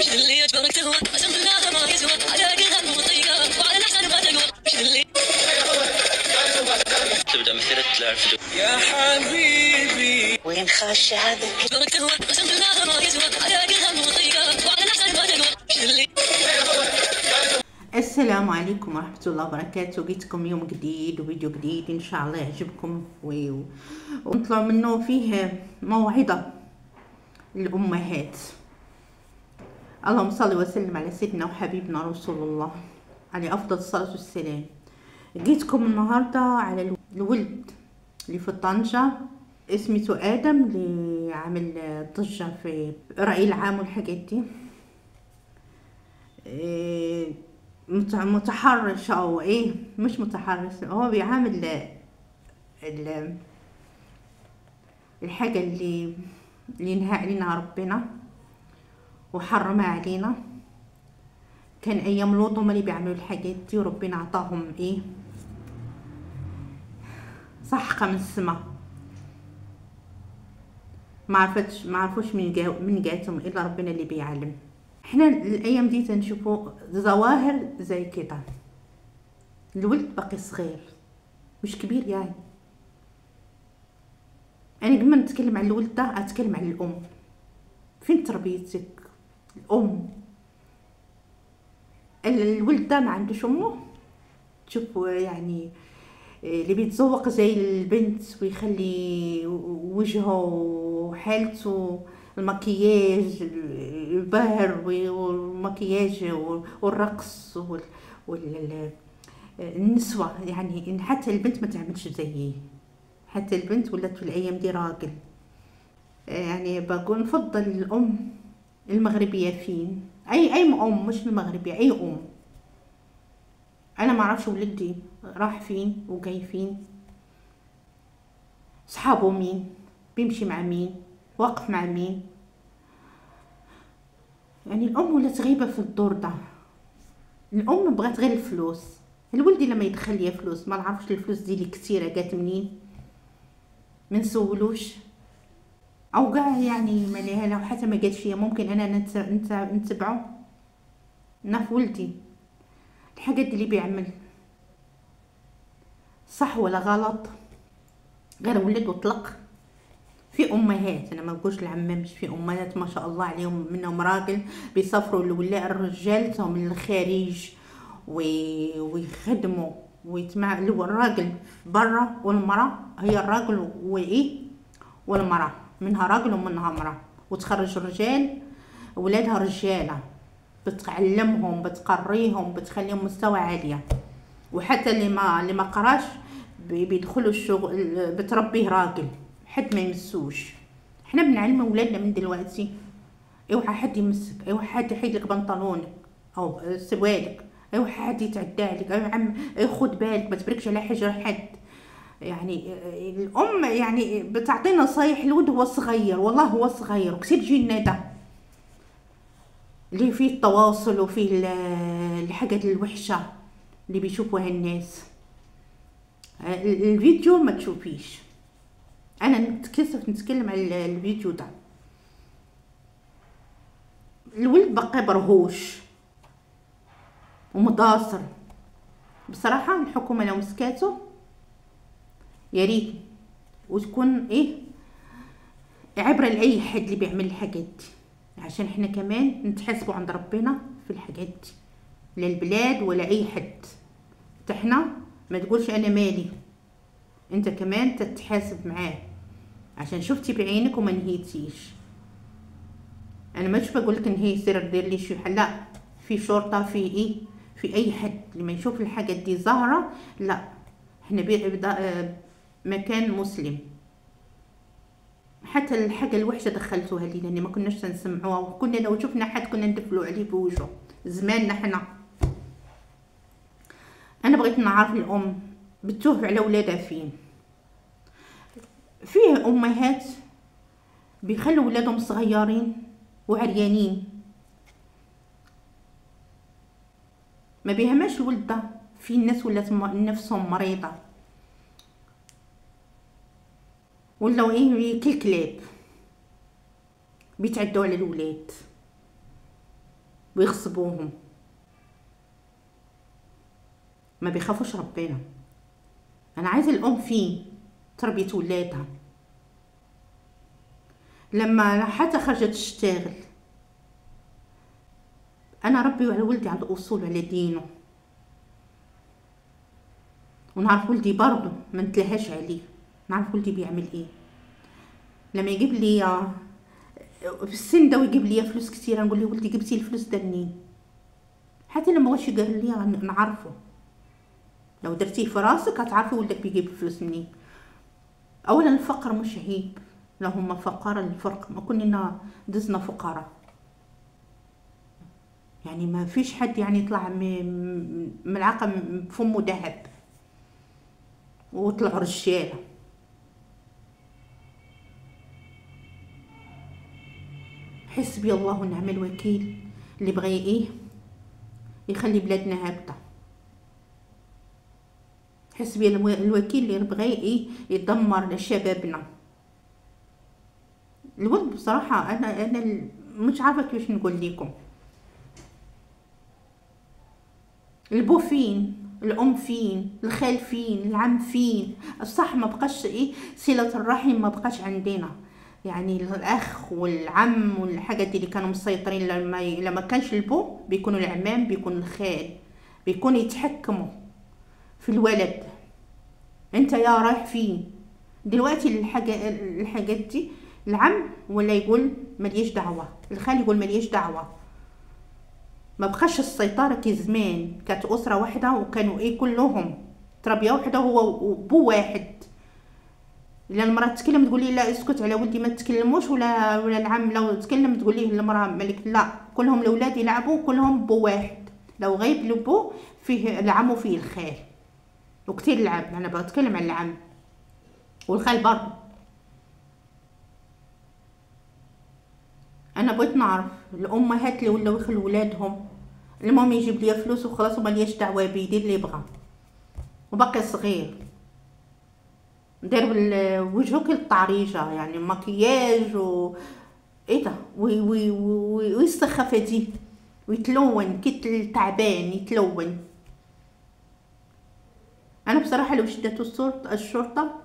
اللي اجبرك تهوى عشان بالله ما يسوى على كل هم وطيقه وعلى الاحسن ما تقوى اللي تبدا مسيرة تلعب يا حبيبي وين خاش هذا اجبرك تهوى عشان بالله ما يسوى على كل هم وطيقه وعلى الاحسن ما تقوى اللي. السلام عليكم ورحمة الله وبركاته. جيتكم يوم جديد وفيديو جديد ان شاء الله يعجبكم ونطلع منه فيه موعظة للأمهات. اللهم صل وسلم على سيدنا وحبيبنا رسول الله عليه أفضل الصلاة والسلام. جيتكم النهاردة على الولد اللي في طنجة اسمه آدم اللي عامل ضجة في رأي العام والحاجات دي. متحرش او ايه، مش متحرش، هو بيعامل الحاجة اللي نهى علينا ربنا وحرمها علينا. كان ايام لوط هما اللي بيعملوا الحاجات دي وربنا عطاهم ايه، صحقة من السما. ما عرفوش من جاتهم الا ربنا اللي بيعلم. احنا الايام دي تنشوفوا ظواهر زي كده. الولد باقي صغير مش كبير يعني. انا قبل ما نتكلم عن الولد ده اتكلم عن الام. فين تربيتك الام؟ الولد ده ما عندوش امه. تشوفوا يعني اللي بيتذوق زي البنت ويخلي وجهه وحالته، المكياج الباهر والمكياج والرقص والنسوة. يعني حتى البنت ما تعملش زيه. حتى البنت ولات في الايام دي راجل. يعني بقول نفضل الام المغربية. فين اي ام، مش المغربية، اي ام. انا ما اعرفش ولدي راح فين وجاي فين، صحابه مين، بيمشي مع مين، واقف مع مين. يعني الام ولات غيبة في الدور ده. الام بغات غير الفلوس. الولد لما يدخل ليا فلوس ما نعرفش الفلوس دي اللي كثيره جات منين، ما نسولوش او كاع يعني ما ليها. لو حتى ما جاتش هي ممكن انا نتبعه ناف ولدي الحاجات اللي بيعمل صح ولا غلط. غير ولد وطلق. في امهات، انا ما نقولش العمام، مش في امهات ما شاء الله عليهم منهم راجل بيسافروا لرجالتهم من الخارج ويخدموا ويتمع الراجل برا، والمراه هي الراجل وايه والمراه، منها راجل ومنها مراه. وتخرج رجال ولادها رجاله، بتعلمهم بتقريهم بتخليهم مستوى عاليه. وحتى اللي ما قراش بيدخلوا الشغل بتربيه راجل، حد ما يمسوش. احنا بنعلم اولادنا من دلوقتي. اوعى حد يمسك، اوعى حد يحيد لك بنطلونك او سروالك، اوعى حد يتعدى عليك، اوعى عم خد بالك ما تبركش على حجر حد. يعني الام يعني بتعطي نصايح. الولد هو صغير، والله هو صغير وكثير جيلنا ده اللي فيه التواصل وفيه الحاجات الوحشه اللي بيشوفوها الناس. الفيديو ما تشوفيش. انا نتكسف نتكلم على الفيديو ده. الولد بقى برهوش ومضاصر. بصراحه الحكومه لو مسكاته يا ريت، وتكون ايه عبره لاي حد اللي بيعمل الحاجات دي، عشان احنا كمان نتحاسبوا عند ربنا في الحاجات دي. لا البلاد ولا اي حد. احنا ما تقولش انا مالي، انت كمان تتحاسب معاه عشان شفتي بعينك وما نهيتيش. انا مش بقولك انهي سير دير لي شي حل، لا، في شرطه، في ايه، في اي حد لما يشوف الحاجات دي ظاهره. لا احنا مكان مسلم. حتى الحاجه الوحشه دخلتوها لينا اللي ما كناش نسمعوها، وكنا لو شفنا حد كنا ندفلوا عليه بوجهه. زماننا احنا. انا بغيت نعرف الام بتوه على ولادها فين. فيه امهات بيخلوا ولادهم صغيرين وعريانين، ما بيهمش الولد ده. في الناس ولات نفسهم مريضه ولاو ايه كالكلاب بيتعدوا على الولاد. ويغصبوهم، ما بيخافوش ربنا. انا عايزه الام فين تربيه ولادها، لما حتى خرجت تشتغل انا ربي على ولدي على الاصول وعلى دينه، ونعرف ولدي برضه ما نتلهاش عليه، نعرف ولدي بيعمل ايه. لما يجيب لي في السن ده ويجيب لي فلوس كتير نقول له ولدي جبتي الفلوس ده منين؟ حتى لما واش قال لي نعرفه، لو درتيه في راسك هتعرفي ولدك بيجيب الفلوس منين. اولا الفقر مش عيب، لو هما فقراء الفرق ما كنا دزنا فقراء، يعني ما فيش حد يعني يطلع ملعقه بفمه ذهب وطلعوا رجاله. حسبي الله ونعم الوكيل اللي بغى ايه يخلي بلادنا هابطه، حسبي الوكيل اللي بغى ايه يدمر شبابنا. الولد بصراحه انا مش عارفه كيفاش نقول لكم، البو فين، الام فين، الخال فين، العم فين. الصح ما بقاش ايه صله الرحم، ما بقاش عندنا، يعني الاخ والعم والحاجات دي اللي كانوا مسيطرين. لما كانش البو بيكونوا العمام، بيكون الخال، بيكونوا يتحكموا في الولد. انت يا رايح فين دلوقتي؟ الحاجات دي العم ولا يقول مليش دعوه، الخال يقول مليش دعوه. ما بقاش السيطره كي زمان، كانت اسره واحده وكانوا ايه كلهم تربيه واحده هو بو واحد. الا المراه تتكلم تقول لي لا اسكت على ولدي ما تتكلموش، ولا العم لو تكلم تقول ليه المراه ملك. لا، كلهم الاولاد يلعبوا كلهم بو واحد، لو غيب لبو فيه العم وفيه الخال وكتير العم. انا بتكلم عن العم والخال برضه. انا بغيت نعرف الامهات اللي ولاو يخلوا ولادهم المهم يجيب لي فلوس وخلاص وما ليش دعوه بيه، يدير اللي يبغى وباقي صغير، دير وجهه كالطعريجه، يعني مكياج ايه ده ويستخف دي ويتلون كي تعبان يتلون. انا بصراحه لو شدته الشرطه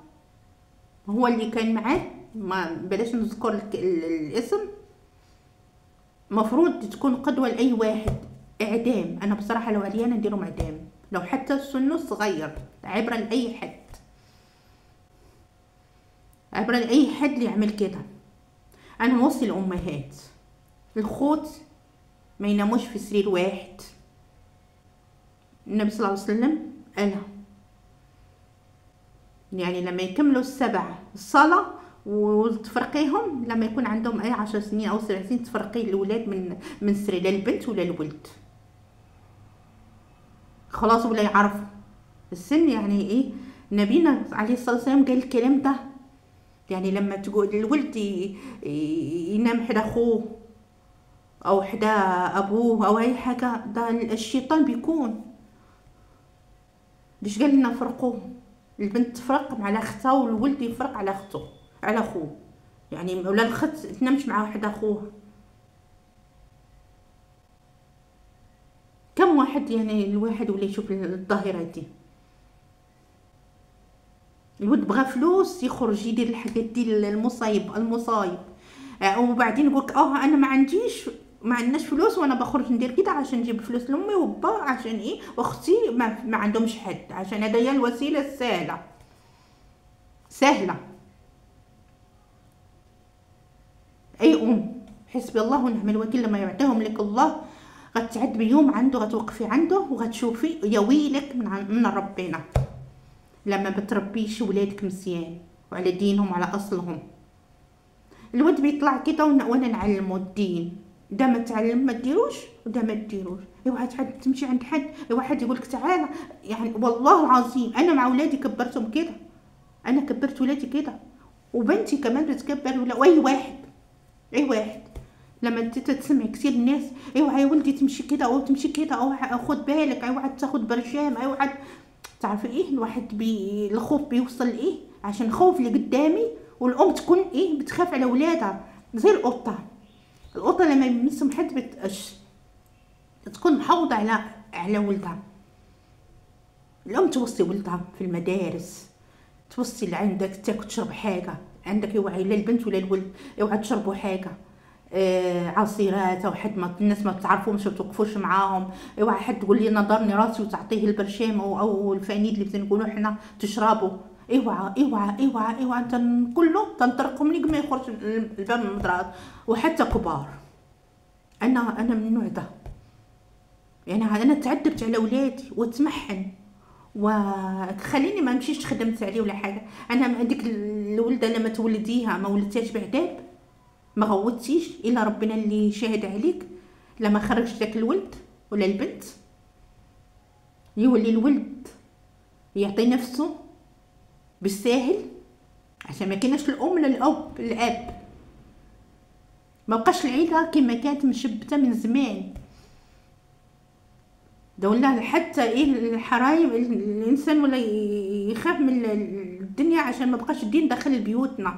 هو اللي كان معاه، ما بلاش نذكر الاسم، مفروض تكون قدوه لاي واحد. اعدام، انا بصراحه لو عليا نديرهم اعدام، لو حتى سنه صغير، عبره لاي حد، عبره لاي حد اللي يعمل كده. انا نوصي الامهات الخوت ما يناموش في سرير واحد. النبي صلى الله عليه وسلم قالها، يعني لما يكملوا 7 الصلاة وتفرقيهم، لما يكون عندهم اي 10 سنين او 7 سنين تفرقي الاولاد من سرير، لا البنت ولا الولد، خلاص ولا يعرفوا السن. يعني ايه نبينا عليه الصلاة والسلام قال الكلام ده، يعني لما تقول الولد ينام حدا اخوه او حدا ابوه او اي حاجة، ده الشيطان بيكون. ليش قال لنا فرقوهم؟ البنت تفرق على اختها والولد يفرق على اخته على اخوه، يعني ولا الخت تنامش مع واحد اخوها. كم واحد يعني الواحد ولا يشوف الظاهره دي، الولد بغى فلوس يخرج يدير الحاجات دي المصايب وبعدين يقولك انا ما عندناش فلوس وانا بخرج ندير كده عشان نجيب فلوس لامي وبا، عشان ايه واختي ما عندهمش حد، عشان هذا هي الوسيله سهله. اي حسبي الله ونعم الوكيل، لما يعطيهم لك الله غتعد بيوم عنده، غتوقفي عنده وغتشوفي يا ويلك من ربنا لما بتربيش ولادك مزيان وعلى دينهم وعلى اصلهم. الولد بيطلع كده وانا نعلمه الدين، ده ما تعلم ما ديروش وده ما ديروش. اوعى حد تمشي عند حد، اوعى حد يقولك تعالى، يعني والله العظيم انا مع ولادي كبرتهم كده، انا كبرت ولادي كده وبنتي كمان بتكبر واي واحد لما انت تسمع كثير الناس اوعى يا ولدي تمشي كده او تمشي كده او خد بالك، اوعى تاخد برشام، اوعى تعرفي ايه الواحد الخوف بيوصل ايه، عشان خوف اللي قدامي. والام تكون ايه بتخاف على ولادها زي القطه لما يمسهم حد بتقش. تكون محافظة على ولدها. الام توصي ولدها في المدارس، توصي اللي عندك تاكل تشرب حاجه، عندك يوعي لا البنت ولا الولد اوعى تشربوا حاجه عصيرات، او حد ما الناس ما تعرفوش وتوقفوش معاهم، اوعى حد تقول لي نضرني راسي وتعطيه البرشام او الفانيد اللي بنقولوا احنا تشربوا. اوعى اوعى اوعى اوعى انت كله تنطرقهم لك ما يخرج الباب من المدرسه، وحتى كبار. انا من النوع ده، يعني انا تعذبت على ولادي وتمحن وخليني ما نمشيش خدمت عليه ولا حاجه. انا هذيك الولده لما تولديها ما ولدتيهاش بعذاب، ما غوتيش الا ربنا اللي شاهد عليك. لما خرجت لك الولد ولا البنت يولي الولد يعطي نفسه بالساهل، عشان ما كايناش الام ولا الاب، ما بقاش العيله كما كانت مشبته من زمان. دولا حتى الحرايم الانسان ولا يخاف من الدنيا عشان ما بقاش الدين داخل بيوتنا،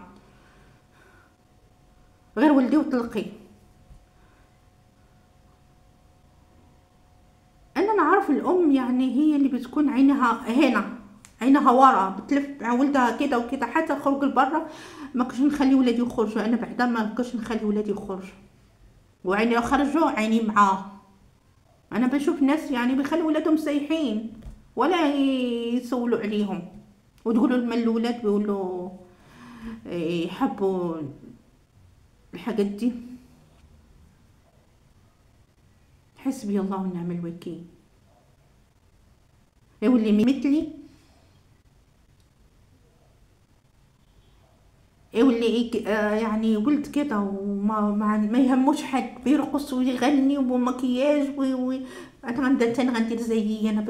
غير ولدي وطلقي. انا نعرف الام يعني هي اللي بتكون عينها هنا عينها ورا، بتلف مع ولدها كده وكده، حتى خرج لبرا ما كنتش نخلي ولادي يخرجوا. انا بعدا ما كنتش نخلي ولادي يخرجوا، وعيني لو خرجوا عيني معاه. انا بشوف ناس يعني بيخلوا ولادهم سايحين ولا يسولوا عليهم، وتقولوا لما الولاد بيقولوا يحبوا الحاجات دي. حسبي الله ونعم الوكيل. واللي مثلي واللي يعني ولد كده وما يهموش حد، بيرقص ويغني ومكياج انا غندير زيي. انا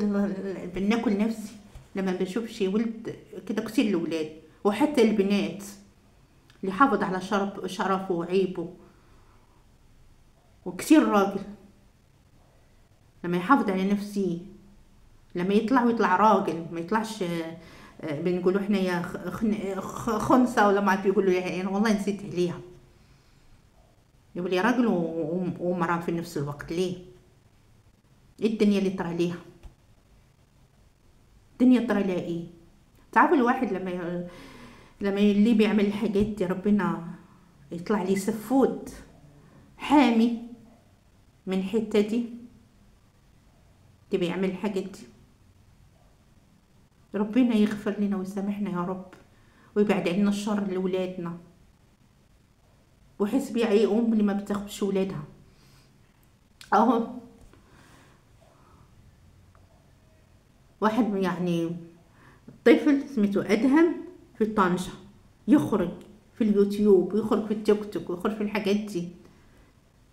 بناكل نفسي لما بشوف شي ولد كده. كثير الاولاد وحتى البنات اللي حافظ على شرفه وعيبه، وكثير راجل لما يحافظ على نفسه، لما يطلع راجل، ما يطلعش بنقولوا احنا يا خنثى ولا ما عاد بيقولوا يعني والله نسيت عليها. يولي راجل ومرأة في نفس الوقت. ليه؟ الدنيا اللي طرى ليها، الدنيا طرى لها ايه؟ تعرفوا الواحد لما اللي بيعمل الحاجات دي ربنا يطلع لي سفود حامي من حتة دي بيعمل الحاجات دي. ربنا يغفر لنا ويسامحنا يا رب، ويبعد عنا الشر لولادنا. وحسبي اي ام اللي ما بتاخدش ولادها. اهو واحد يعني طفل سميتو ادهم في طنجة يخرج في اليوتيوب ويخرج في التيك توك ويخرج في الحاجات دي،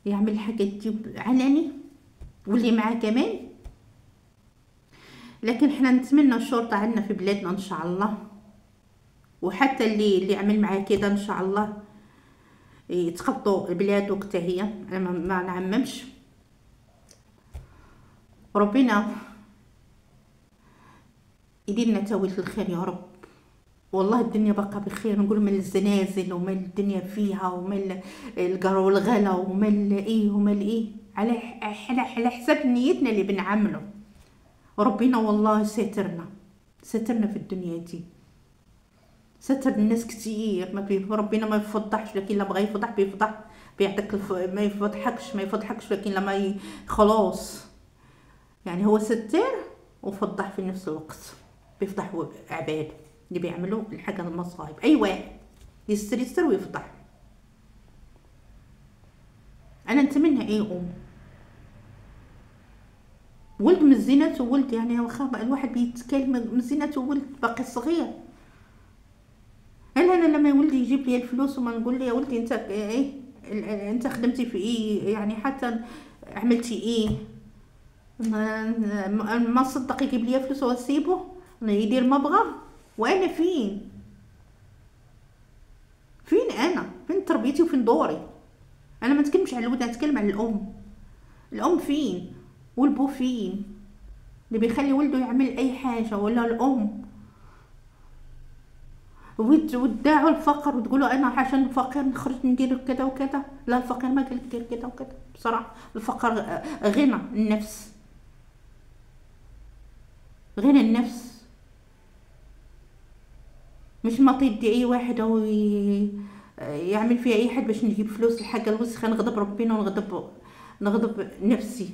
يعمل الحاجات دي علني واللي معاه كمان. لكن احنا نتمنى الشرطة عندنا في بلادنا ان شاء الله، وحتى اللي عمل معاه كده ان شاء الله يتخطوا بلاده حتى هي. انا ما نعممش. ربنا يديرنا تاويل الخير يا رب. والله الدنيا بقى بخير، نقول من الزنازل وما الدنيا فيها وما القرا والغلا وما ايه على حساب نيتنا اللي بنعمله. ربنا والله ساترنا في الدنيا دي، ستر الناس كتير. ربنا ما يفضحش، لكن لما بغى يفضح بيفضح بيعطيك ما يفضحكش لكن لما خلاص يعني هو ستر وفضح في نفس الوقت. بيفضح عباده اللي بيعملوا الحاجه المصايب. اي واحد يستر ويفضح. انا نتمنى اي ام ولد من الزينات وولد يعني واخا الواحد بيتكلم من الزينات وولد باقي صغير. انا لما ولدي يجيب لي الفلوس وما نقول له يا ولدي انت ايه انت خدمتي في ايه، يعني حتى عملتي ايه، ما صدق يجيب لي فلوس واسيبه يدير ما بغى. وانا فين انا فين تربيتي وفين دوري؟ انا ما نتكلمش على الولد، نتكلم على الام فين والبو فين اللي بيخلي ولده يعمل اي حاجه، ولا الام وتدعوا الفقر وتقولوا انا عشان فقير نخرج ندير كذا وكذا. لا، الفقير ما قالك دير كذا وكذا بصراحه. الفقر غنى النفس، غنى النفس، مش ما تدعي واحد او يعمل فيها اي حد باش نجيب فلوس. الحاجه الوسخه نغضب ربنا ونغضب نفسي.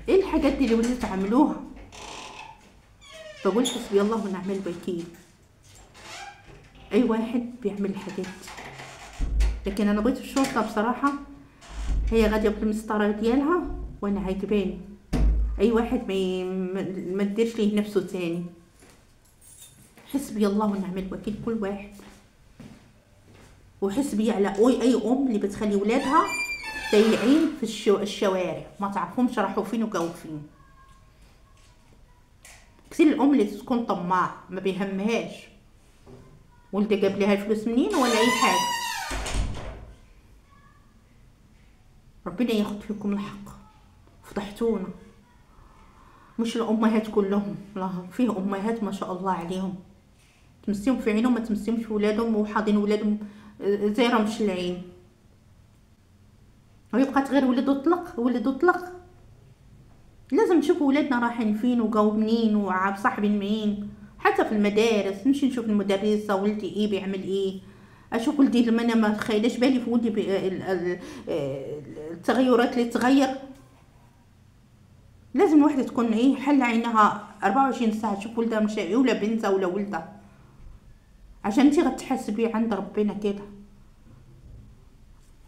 ايه الحاجات دي اللي وليتوا تعملوها؟ بقول حسبي الله ونعم الوكيل. اي واحد بيعمل الحاجات دي. لكن انا بغيت الشرطه بصراحه، هي غاديه بالمسطره ديالها وانا عاجباني. اي واحد ما تديرش ليه نفسه تاني. حسبي الله ونعم الوكيل كل واحد. وحسبي على اي ام اللي بتخلي ولادها ضايعين في الشوارع، ما تعرفهمش راحوا فين وجاو فين. كثير الام اللي تكون طماع ما بيهمهاش ولدها جاب لها الفلوس منين ولا اي حاجه. ربنا ياخد فيكم الحق. فضحتونا. مش الامهات كلهم، لا، فيه امهات ما شاء الله عليهم تمسيهم في عينهم، ما تمسيهمش في ولادهم وحاضين ولادهم زي رمش العين. ويبقى غير ولد اطلق. لازم نشوفوا ولادنا رايحين فين وجاو منين وصاحبين مين. حتى في المدارس نمشي نشوف المدرسه ولدي ايه بيعمل ايه. اشوف ولدي لما انا ما تخيلش بالي في ولدي التغيرات اللي تغير. لازم الوحده تكون ايه حل عينها 24 ساعه تشوف ولدها مشى ولا بنتها ولا ولدها، عشان انتي غتحاسبي عند ربنا كده.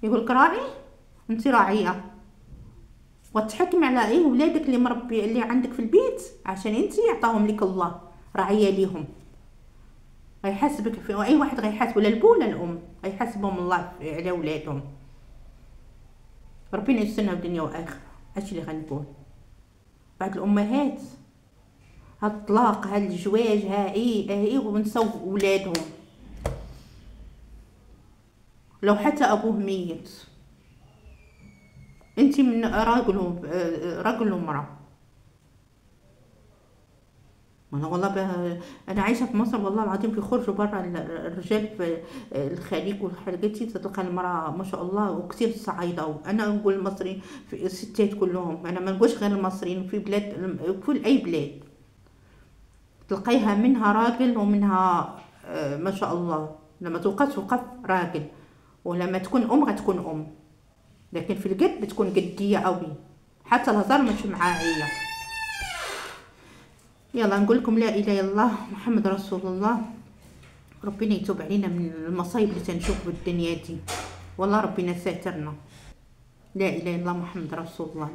يقولك راعي انتي راعيه، وتحكمي على ايه ولادك اللي مربي اللي عندك في البيت، عشان انتي يعطاهم لك الله راعيه ليهم. غيحاسبك في اي واحد، غيحاسب ولا البو ولا الام، غيحاسبهم الله على ولادهم. ربنا يسترنا الدنيا واخره. اش اللي غنقول؟ بعض الامهات ها الطلاق ها الزواج ها ايه ونساو ولادهم. لو حتى ابوه ميت، انتي من راجل ومرأة. انا والله انا عايشه في مصر والله العظيم بيخرجوا برا الرجال في الخليج والحاجات دي، تلقى المراه ما شاء الله وكثير صعيده. وانا نقول المصريين في الستات كلهم، انا ما نقولش غير المصريين، في بلاد كل اي بلاد تلقيها منها راجل ومنها ما شاء الله. لما توقف راجل، ولما تكون غتكون ام. لكن في الجد بتكون جديه قوي، حتى الهزار مش معاه هي. يلا نقول لكم لا اله الا الله محمد رسول الله. ربنا يتوب علينا من المصايب اللي تنشوف بالدنيا دي، والله ربنا ساترنا. لا اله الا الله محمد رسول الله.